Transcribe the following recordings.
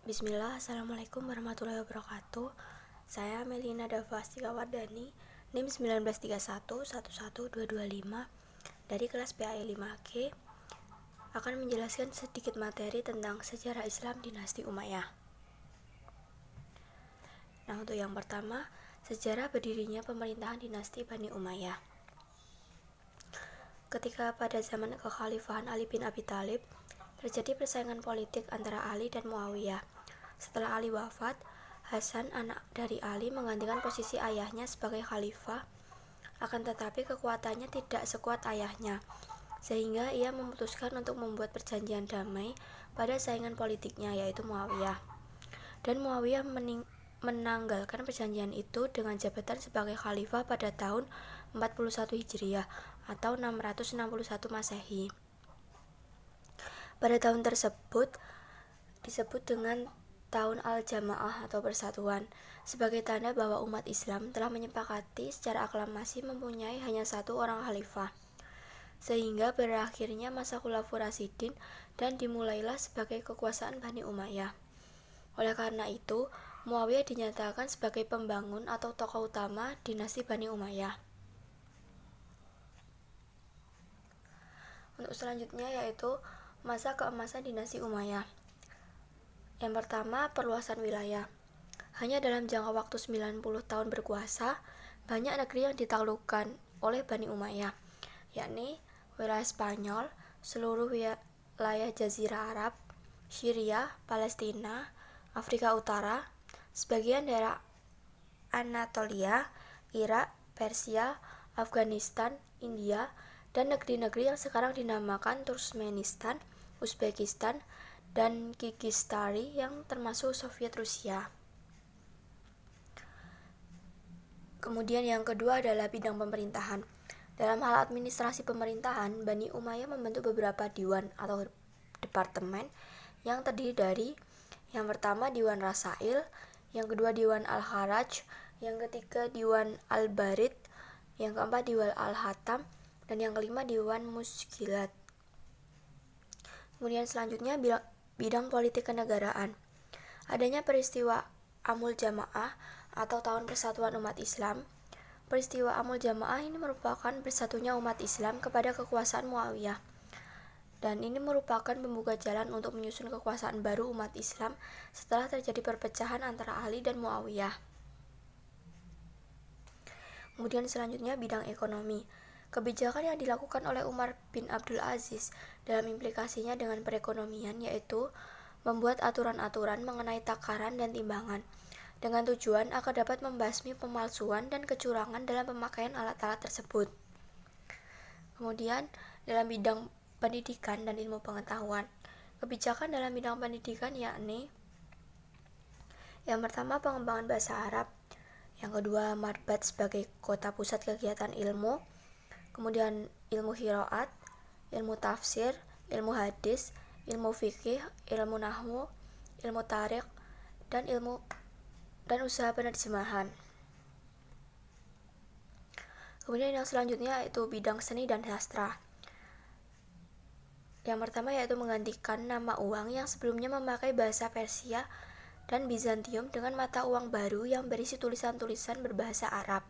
Bismillah, Assalamualaikum warahmatullahi wabarakatuh. Saya Melina Dava Astika Wardani, NIM 1931-11225 dari kelas PAI 5G, akan menjelaskan sedikit materi tentang sejarah Islam dinasti Umayyah. Nah, untuk yang pertama, sejarah berdirinya pemerintahan dinasti Bani Umayyah. Ketika pada zaman kekhalifahan Ali bin Abi Thalib, terjadi persaingan politik antara Ali dan Muawiyah. Setelah Ali wafat, Hasan, anak dari Ali, menggantikan posisi ayahnya sebagai khalifah, akan tetapi kekuatannya tidak sekuat ayahnya, sehingga ia memutuskan untuk membuat perjanjian damai pada saingan politiknya, yaitu Muawiyah. Dan Muawiyah menanggalkan perjanjian itu dengan jabatan sebagai khalifah pada tahun 41 Hijriah atau 661 Masehi. Pada tahun tersebut disebut dengan tahun Al-Jamaah atau persatuan, sebagai tanda bahwa umat Islam telah menyepakati secara aklamasi mempunyai hanya satu orang khalifah, sehingga berakhirnya masa Khulafaur Rasyidin dan dimulailah sebagai kekuasaan Bani Umayyah. Oleh karena itu, Muawiyah dinyatakan sebagai pembangun atau tokoh utama dinasti Bani Umayyah. Untuk selanjutnya yaitu masa keemasan dinasti Umayyah. Yang pertama, perluasan wilayah. Hanya dalam jangka waktu 90 tahun berkuasa, banyak negeri yang ditaklukkan oleh Bani Umayyah, yakni wilayah Spanyol, seluruh wilayah Jazirah Arab, Syria, Palestina, Afrika Utara, sebagian daerah Anatolia, Irak, Persia, Afghanistan, India, dan negeri-negeri yang sekarang dinamakan Turkmenistan, Uzbekistan, dan Kirgistan yang termasuk Soviet Rusia. Kemudian yang kedua adalah bidang pemerintahan. Dalam hal administrasi pemerintahan, Bani Umayyah membentuk beberapa diwan atau departemen yang terdiri dari yang pertama Diwan Rasail, yang kedua Diwan Al-Haraj, yang ketiga Diwan Al-Barid, yang keempat Diwan Al-Hatam, dan yang kelima Diwan Muskilat. Kemudian selanjutnya bidang politik kenegaraan. Adanya peristiwa Amul Jamaah atau tahun persatuan umat Islam. Peristiwa Amul Jamaah ini merupakan bersatunya umat Islam kepada kekuasaan Muawiyah, dan ini merupakan pembuka jalan untuk menyusun kekuasaan baru umat Islam setelah terjadi perpecahan antara Ali dan Muawiyah. Kemudian selanjutnya bidang ekonomi. Kebijakan yang dilakukan oleh Umar bin Abdul Aziz dalam implikasinya dengan perekonomian yaitu membuat aturan-aturan mengenai takaran dan timbangan dengan tujuan agar dapat membasmi pemalsuan dan kecurangan dalam pemakaian alat-alat tersebut. Kemudian dalam bidang pendidikan dan ilmu pengetahuan, kebijakan dalam bidang pendidikan yakni yang pertama pengembangan bahasa Arab, yang kedua Marbat sebagai kota pusat kegiatan ilmu, kemudian ilmu qiraat, ilmu tafsir, ilmu hadis, ilmu fikih, ilmu nahwu, ilmu tarikh, dan usaha penerjemahan. Kemudian yang selanjutnya yaitu bidang seni dan sastra. Yang pertama yaitu menggantikan nama uang yang sebelumnya memakai bahasa Persia dan Bizantium dengan mata uang baru yang berisi tulisan-tulisan berbahasa Arab.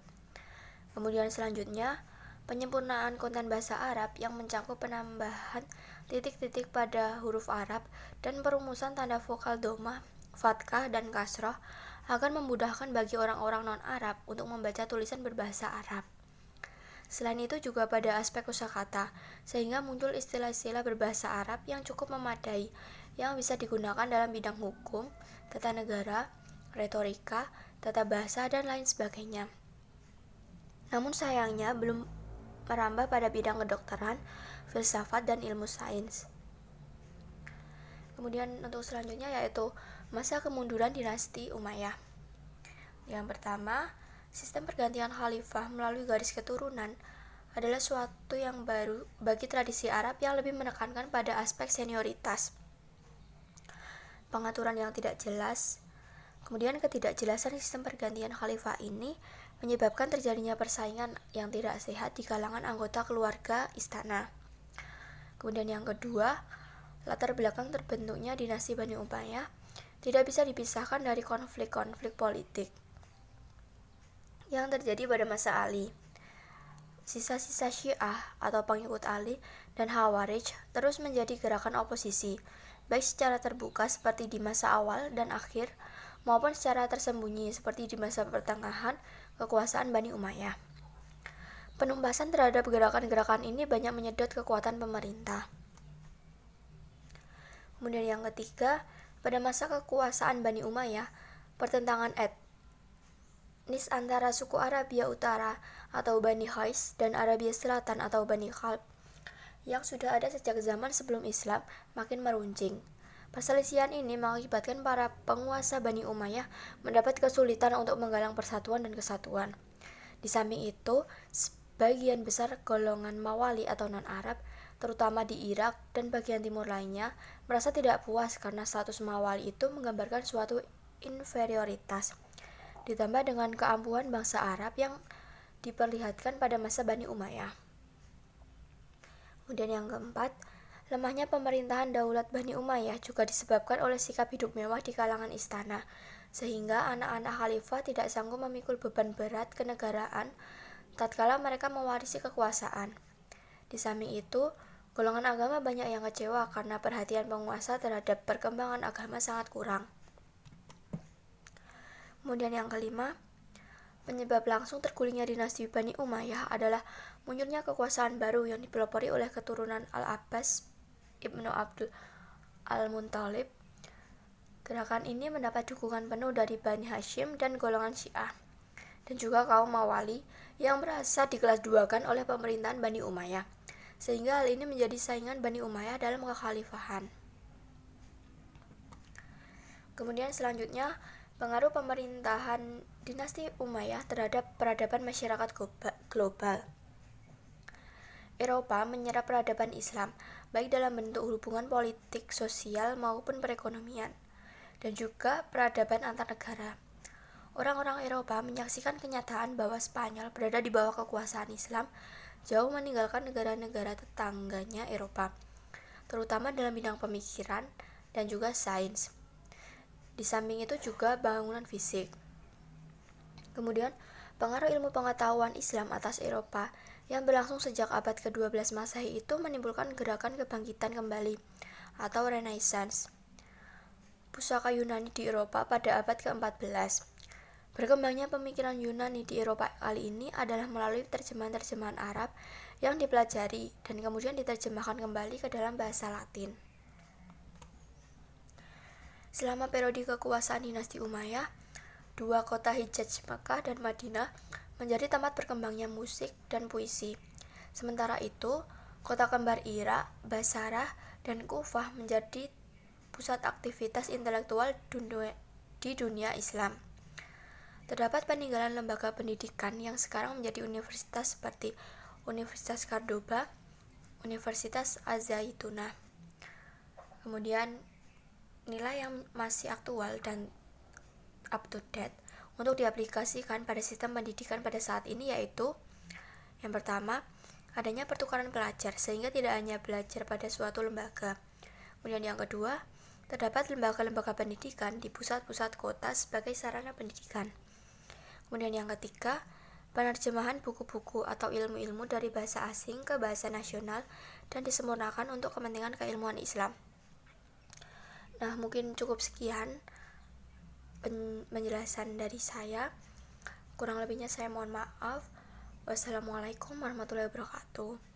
Kemudian selanjutnya penyempurnaan konten bahasa Arab yang mencakup penambahan titik-titik pada huruf Arab dan perumusan tanda vokal dhammah, fathah, dan kasroh akan memudahkan bagi orang-orang non-Arab untuk membaca tulisan berbahasa Arab. Selain itu juga pada aspek kosakata, sehingga muncul istilah-istilah berbahasa Arab yang cukup memadai yang bisa digunakan dalam bidang hukum, tata negara, retorika, tata bahasa, dan lain sebagainya. Namun sayangnya belum merambah pada bidang kedokteran, filsafat, dan ilmu sains. Kemudian untuk selanjutnya yaitu masa kemunduran dinasti Umayyah. Yang pertama, sistem pergantian khalifah melalui garis keturunan adalah suatu yang baru bagi tradisi Arab yang lebih menekankan pada aspek senioritas, pengaturan yang tidak jelas. Kemudian ketidakjelasan sistem pergantian khalifah ini menyebabkan terjadinya persaingan yang tidak sehat di kalangan anggota keluarga istana. Kemudian yang kedua, latar belakang terbentuknya dinasti Bani Umayyah tidak bisa dipisahkan dari konflik-konflik politik yang terjadi pada masa Ali. Sisa-sisa Syiah atau pengikut Ali dan Khawarij terus menjadi gerakan oposisi, baik secara terbuka seperti di masa awal dan akhir, maupun secara tersembunyi seperti di masa pertengahan kekuasaan Bani Umayyah. Penumpasan terhadap gerakan-gerakan ini banyak menyedot kekuatan pemerintah. Kemudian yang ketiga, pada masa kekuasaan Bani Umayyah, pertentangan etnis antara suku Arabia Utara atau Bani Qais dan Arabia Selatan atau Bani Khalq yang sudah ada sejak zaman sebelum Islam makin meruncing. Perselisihan ini mengakibatkan para penguasa Bani Umayyah mendapat kesulitan untuk menggalang persatuan dan kesatuan. Di samping itu, sebagian besar golongan Mawali atau non-Arab, terutama di Irak dan bagian timur lainnya, merasa tidak puas karena status Mawali itu menggambarkan suatu inferioritas, ditambah dengan keampuhan bangsa Arab yang diperlihatkan pada masa Bani Umayyah. Kemudian yang keempat, lemahnya pemerintahan daulat Bani Umayyah juga disebabkan oleh sikap hidup mewah di kalangan istana, sehingga anak-anak khalifah tidak sanggup memikul beban berat kenegaraan tatkala mereka mewarisi kekuasaan. Di samping itu, golongan agama banyak yang kecewa karena perhatian penguasa terhadap perkembangan agama sangat kurang. Kemudian yang kelima, penyebab langsung tergulingnya dinasti Bani Umayyah adalah munculnya kekuasaan baru yang dipelopori oleh keturunan Al-Abbas Ibnu Abdul Al-Muttalib. Gerakan ini mendapat dukungan penuh dari Bani Hashim dan golongan Syiah, dan juga kaum Mawali yang merasa dikelas duakan oleh pemerintahan Bani Umayyah, sehingga hal ini menjadi saingan Bani Umayyah dalam kekhalifahan. Kemudian selanjutnya, pengaruh pemerintahan dinasti Umayyah terhadap peradaban masyarakat global. Eropa menyerap peradaban Islam, baik dalam bentuk hubungan politik, sosial, maupun perekonomian, dan juga peradaban antar negara. Orang-orang Eropa menyaksikan kenyataan bahwa Spanyol berada di bawah kekuasaan Islam, jauh meninggalkan negara-negara tetangganya Eropa, terutama dalam bidang pemikiran dan juga sains. Di samping itu juga bangunan fisik. Kemudian, pengaruh ilmu pengetahuan Islam atas Eropa yang berlangsung sejak abad ke-12 Masehi itu menimbulkan gerakan kebangkitan kembali atau Renaissance pusaka Yunani di Eropa pada abad ke-14. Berkembangnya pemikiran Yunani di Eropa kali ini adalah melalui terjemahan-terjemahan Arab yang dipelajari dan kemudian diterjemahkan kembali ke dalam bahasa Latin. Selama periode kekuasaan dinasti Umayyah, dua kota Hijaz, Makkah dan Madinah, menjadi tempat berkembangnya musik dan puisi. Sementara itu, kota kembar Irak, Basrah, dan Kufah menjadi pusat aktivitas intelektual di dunia Islam. Terdapat peninggalan lembaga pendidikan yang sekarang menjadi universitas seperti Universitas Cordoba, Universitas Az-Zaitunah. Kemudian nilai yang masih aktual dan up to date untuk diaplikasikan pada sistem pendidikan pada saat ini yaitu yang pertama, adanya pertukaran pelajar sehingga tidak hanya belajar pada suatu lembaga. Kemudian yang kedua, terdapat lembaga-lembaga pendidikan di pusat-pusat kota sebagai sarana pendidikan. Kemudian yang ketiga, penerjemahan buku-buku atau ilmu-ilmu dari bahasa asing ke bahasa nasional dan disempurnakan untuk kepentingan keilmuan Islam. Nah, mungkin cukup sekian penjelasan dari saya. Kurang lebihnya saya mohon maaf. Wassalamualaikum warahmatullahi wabarakatuh.